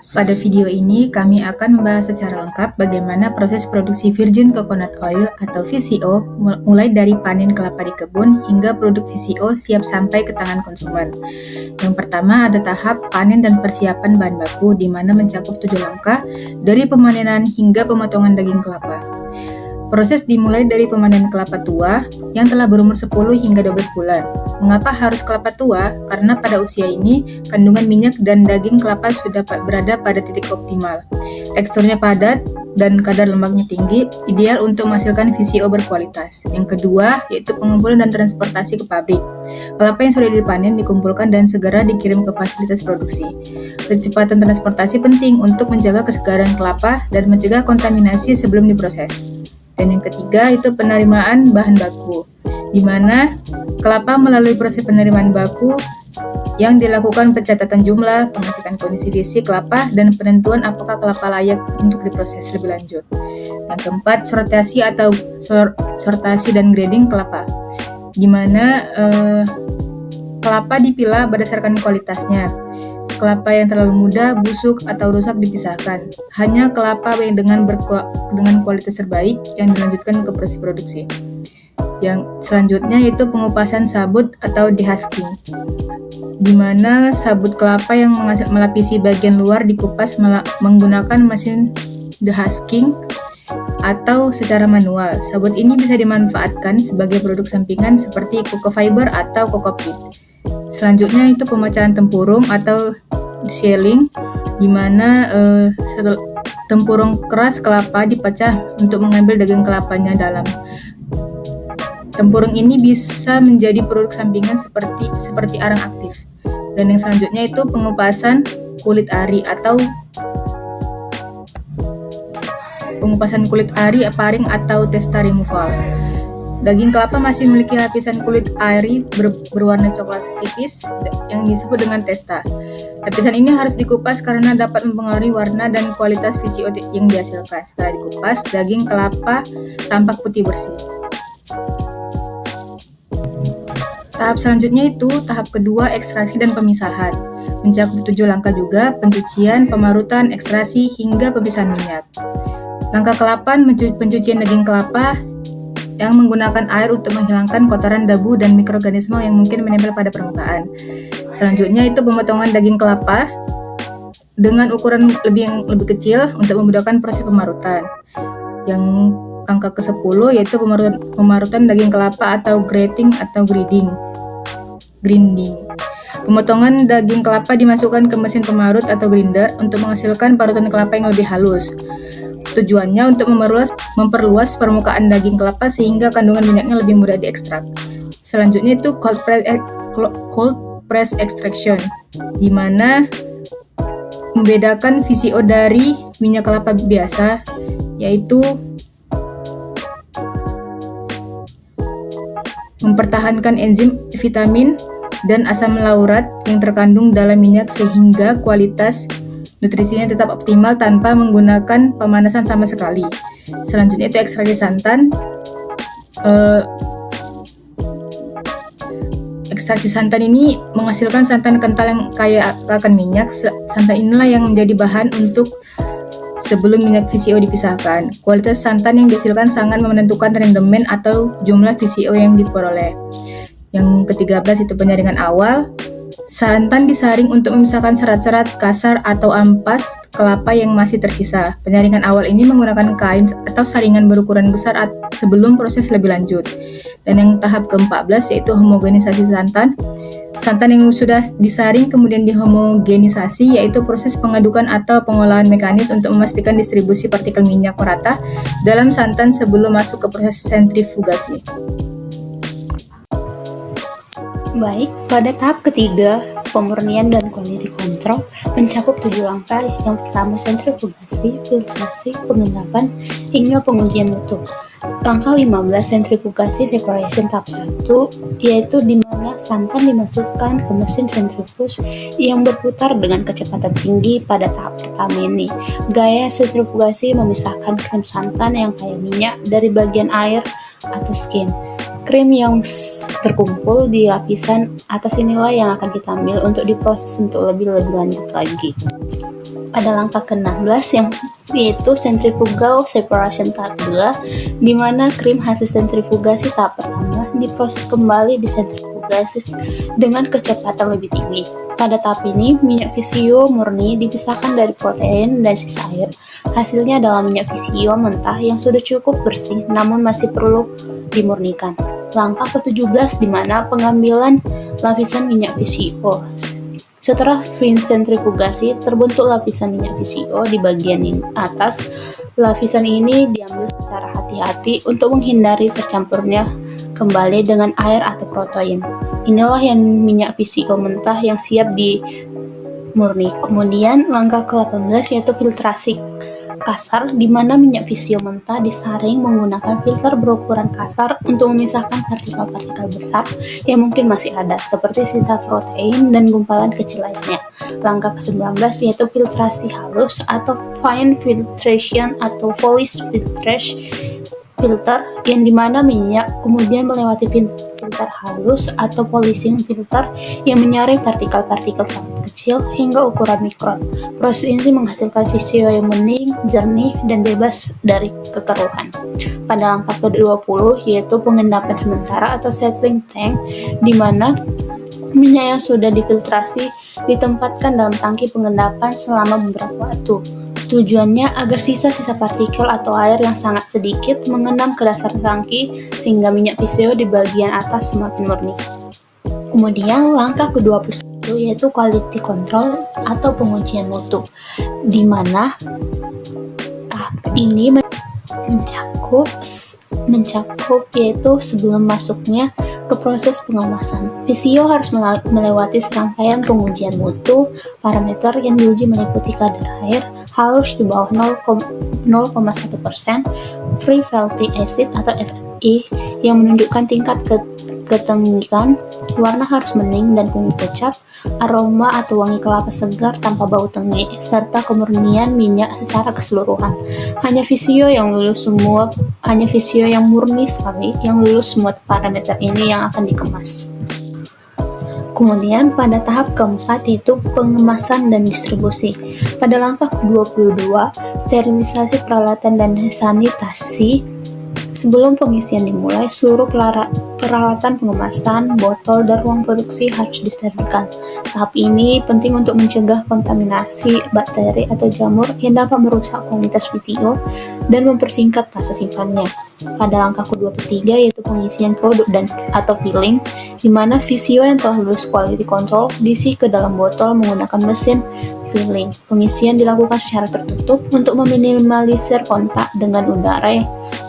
Pada video ini, kami akan membahas secara lengkap bagaimana proses produksi virgin coconut oil atau VCO mulai dari panen kelapa di kebun hingga produk VCO siap sampai ke tangan konsumen. Yang pertama ada tahap panen dan persiapan bahan baku di mana mencakup 7 langkah dari pemanenan hingga pemotongan daging kelapa. Proses dimulai dari pemanen kelapa tua yang telah berumur 10 hingga 12 bulan. Mengapa harus kelapa tua? Karena pada usia ini, kandungan minyak dan daging kelapa sudah berada pada titik optimal. Teksturnya padat dan kadar lemaknya tinggi, ideal untuk menghasilkan VCO berkualitas. Yang kedua, yaitu pengumpulan dan transportasi ke pabrik. Kelapa yang sudah dipanen dikumpulkan dan segera dikirim ke fasilitas produksi. Kecepatan transportasi penting untuk menjaga kesegaran kelapa dan mencegah kontaminasi sebelum diproses. Dan yang ketiga itu penerimaan bahan baku, di mana kelapa melalui proses penerimaan baku yang dilakukan pencatatan jumlah, pengecekan kondisi fisik kelapa, dan penentuan apakah kelapa layak untuk diproses lebih lanjut. Yang keempat, sortasi atau sortasi dan grading kelapa, di mana kelapa dipilah berdasarkan kualitasnya. Kelapa yang terlalu muda, busuk, atau rusak dipisahkan. Hanya kelapa yang dengan kualitas terbaik yang dilanjutkan ke proses produksi. Yang selanjutnya yaitu pengupasan sabut atau dehusking, di mana sabut kelapa yang melapisi bagian luar dikupas menggunakan mesin dehusking atau secara manual. Sabut ini bisa dimanfaatkan sebagai produk sampingan seperti cocoa fiber atau cocoa peat. Selanjutnya itu pemecahan tempurung atau shelling, di mana tempurung keras kelapa dipecah untuk mengambil daging kelapanya dalam. Tempurung ini bisa menjadi produk sampingan seperti arang aktif. Dan yang selanjutnya itu pengupasan kulit ari atau paring atau testa removal. Daging kelapa masih memiliki lapisan kulit ari berwarna coklat tipis yang disebut dengan testa. Lapisan ini harus dikupas karena dapat mempengaruhi warna dan kualitas VCO yang dihasilkan. Setelah dikupas, daging kelapa tampak putih bersih. Tahap selanjutnya itu tahap kedua, ekstraksi dan pemisahan. Mencakup 7 langkah juga, pencucian, pemarutan, ekstraksi, hingga pemisahan minyak. Langkah ke-8, pencucian daging kelapa yang menggunakan air untuk menghilangkan kotoran, debu, dan mikroorganisme yang mungkin menempel pada permukaan. Selanjutnya itu pemotongan daging kelapa dengan ukuran lebih kecil untuk memudahkan proses pemarutan. Yang angka ke-10 yaitu pemarutan daging kelapa atau grating atau grinding. Pemotongan daging kelapa dimasukkan ke mesin pemarut atau grinder untuk menghasilkan parutan kelapa yang lebih halus. Tujuannya untuk memperluas permukaan daging kelapa sehingga kandungan minyaknya lebih mudah diekstrak. Selanjutnya itu cold press extraction, di mana membedakan VCO dari minyak kelapa biasa, yaitu mempertahankan enzim, vitamin, dan asam laurat yang terkandung dalam minyak sehingga kualitas nutrisinya tetap optimal tanpa menggunakan pemanasan sama sekali. Selanjutnya itu ekstraksi santan. Ekstraksi santan ini menghasilkan santan kental yang kaya akan minyak. Santan inilah yang menjadi bahan untuk sebelum minyak VCO dipisahkan. Kualitas santan yang dihasilkan sangat menentukan rendemen atau jumlah VCO yang diperoleh. Yang ke-13 itu penyaringan awal. Santan disaring untuk memisahkan serat-serat kasar atau ampas kelapa yang masih tersisa. Penyaringan awal ini menggunakan kain atau saringan berukuran besar sebelum proses lebih lanjut. Dan yang tahap ke-14 yaitu homogenisasi santan. Santan yang sudah disaring kemudian dihomogenisasi, yaitu proses pengadukan atau pengolahan mekanis untuk memastikan distribusi partikel minyak merata dalam santan sebelum masuk ke proses sentrifugasi. Baik, pada tahap ketiga, pemurnian dan quality control mencakup 7 langkah. Yang pertama, sentrifugasi, filtrasi, pengendapan, hingga pengujian mutu. Langkah 15, sentrifugasi separation tahap 1, yaitu di mana santan dimasukkan ke mesin sentrifuge yang berputar dengan kecepatan tinggi pada tahap pertama ini. Gaya sentrifugasi memisahkan krim santan yang kaya minyak dari bagian air atau skin. Krim yang terkumpul di lapisan atas inilah yang akan kita ambil untuk diproses untuk lebih lanjut lagi. pada langkah ke-16 yaitu centrifugal separation tahap 2, di mana krim hasil sentrifugasi tahap pertama diproses kembali di sentrifugasi dengan kecepatan lebih tinggi. Pada tahap ini, minyak visio murni dipisahkan dari protein dan sisa air. Hasilnya adalah minyak visio mentah yang sudah cukup bersih namun masih perlu dimurnikan. Langkah ke-17 di mana pengambilan lapisan minyak visio. Setelah sentrifugasi, terbentuk lapisan minyak visio di bagian atas. Lapisan ini diambil secara hati-hati untuk menghindari tercampurnya kembali dengan air atau protein. Inilah yang minyak visio mentah yang siap dimurni. Kemudian langkah ke-18 yaitu filtrasi kasar, di mana minyak visio mentah disaring menggunakan filter berukuran kasar untuk memisahkan partikel-partikel besar yang mungkin masih ada, seperti sisa protein dan gumpalan kecil lainnya. Langkah ke-19 yaitu filtrasi halus atau fine filtration atau polish filter, yang dimana minyak kemudian melewati filter halus atau polishing filter yang menyaring partikel-partikel sangat kecil hingga ukuran mikron. Proses ini menghasilkan visio yang bening, jernih, dan bebas dari kekeruhan. Pada langkah ke-20 yaitu pengendapan sementara atau settling tank, di mana minyak yang sudah difiltrasi ditempatkan dalam tangki pengendapan selama beberapa waktu. Tujuannya agar sisa-sisa partikel atau air yang sangat sedikit mengendap ke dasar tangki sehingga minyak visio di bagian atas semakin murni. Kemudian langkah ke-21 yaitu quality control atau pengujian mutu, di mana tahap ini mencakup yaitu sebelum masuknya ke proses pengemasan. Visio harus melewati serangkaian pengujian mutu. Parameter yang diuji meliputi kadar air halus di bawah 0,1%, free fatty acid atau FFA yang menunjukkan tingkat ketengikan, warna harus bening dan kuning pucat, aroma atau wangi kelapa segar tanpa bau tengi, serta kemurnian minyak secara keseluruhan. Hanya visio yang murni sekali yang lulus semua parameter ini yang akan dikemas. Kemudian pada tahap keempat yaitu pengemasan dan distribusi. Pada langkah ke-22, sterilisasi peralatan dan sanitasi. Sebelum pengisian dimulai, seluruh peralatan pengemasan, botol, dan ruang produksi harus disterilkan. Tahap ini penting untuk mencegah kontaminasi bakteri atau jamur yang dapat merusak kualitas visio dan mempersingkat masa simpannya. Pada langkah ke-23 yaitu pengisian produk atau filling, di mana visio yang telah lulus quality control diisi ke dalam botol menggunakan mesin filling. Pengisian dilakukan secara tertutup untuk meminimalisir kontak dengan udara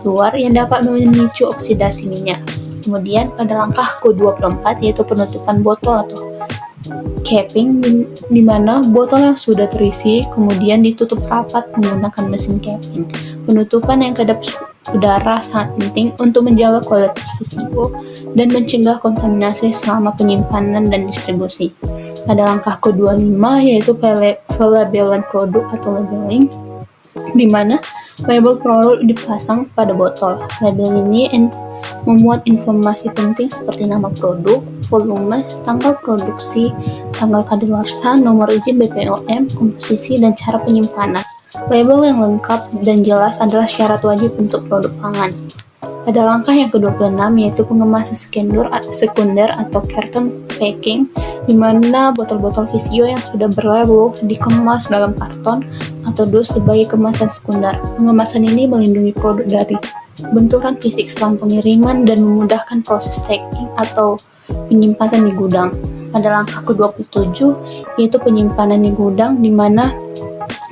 luar yang dapat memicu oksidasi minyak. Kemudian pada langkah ke-24 yaitu penutupan botol atau capping, di mana botol yang sudah terisi kemudian ditutup rapat menggunakan mesin capping. Penutupan yang kedap udara sangat penting untuk menjaga kualitas visio dan mencegah kontaminasi selama penyimpanan dan distribusi. Pada langkah ke-25 yaitu pelabelan produk atau labeling, di mana label produk dipasang pada botol. Label ini memuat informasi penting seperti nama produk, volume, tanggal produksi, tanggal kadaluarsa, nomor izin BPOM, komposisi, dan cara penyimpanan. Label yang lengkap dan jelas adalah syarat wajib untuk produk pangan. Pada langkah yang ke-26 yaitu pengemasan sekunder atau carton packing, di mana botol-botol visio yang sudah berlabel dikemas dalam karton atau dus sebagai kemasan sekunder. Pengemasan ini melindungi produk dari benturan fisik setelah pengiriman dan memudahkan proses stacking atau penyimpanan di gudang. Pada langkah ke-27 yaitu penyimpanan di gudang, di mana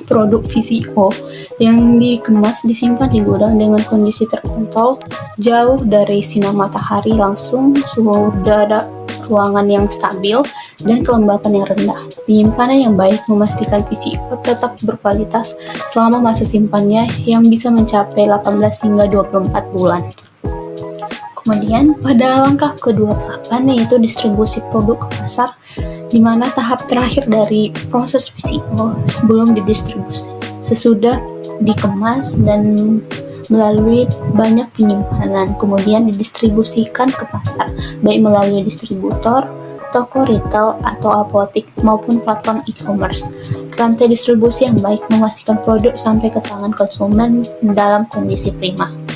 produk visio yang dikemas disimpan di gudang dengan kondisi terkontrol, jauh dari sinar matahari langsung, suhu udara ruangan yang stabil, dan kelembapan yang rendah. Penyimpanan yang baik memastikan visio tetap berkualitas selama masa simpannya yang bisa mencapai 18 hingga 24 bulan. Kemudian pada langkah ke-28 yaitu distribusi produk ke pasar, di mana tahap terakhir dari proses visio sebelum didistribusi. Sesudah dikemas dan melalui banyak penyimpanan, kemudian didistribusikan ke pasar, baik melalui distributor toko retail atau apotik, maupun platform e-commerce. Rantai distribusi yang baik memastikan produk sampai ke tangan konsumen dalam kondisi prima.